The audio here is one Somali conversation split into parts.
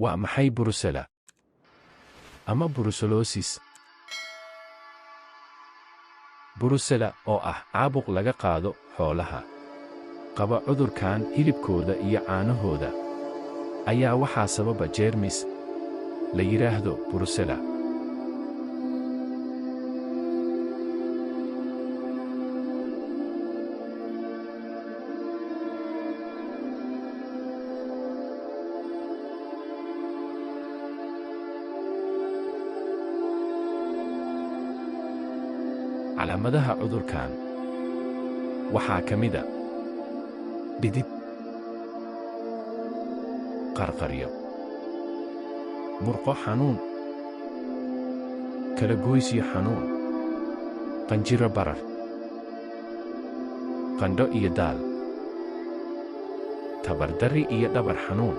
Waa maxay Brucella ama brucellosis? Brucella oo ah caabuq laga qaado xoolaha qaba cudurkan hilibkooda iyo caanahooda ayaa waxaa sababa jeermis la yiraahdo Brucella. Calaamadaha cudurkan waxaa ka mid ah dhidid, qarqaryo, murqo xanuun, kalagoysyo xanuun, qanjiro barar, qandho iyo daal, tabardarri iyo dhabar xanuun.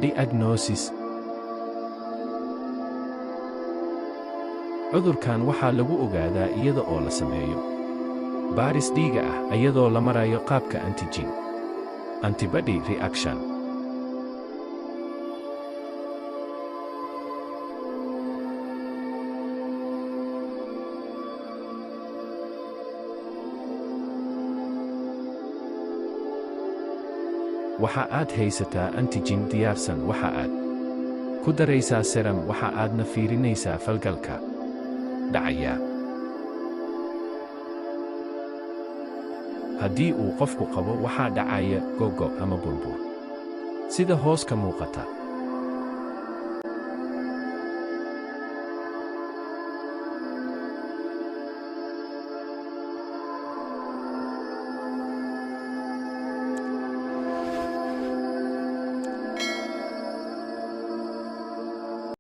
Diagnosis. Cudurkan waxaa lagu ogaadaa iyada oo la sameeyo baaris dhiiga ah iyadoo la marayo qaabka antigen antibody reaction. Waxa aad haysataa antigen diyaarsan, waxa aad ku daraysaa serum, waxa aadna fiirinaysaa falgalka dhacaya. Haddii uu qofku qabo, waxaa dhacaya gogo ama burbur sida hoos ka muuqata.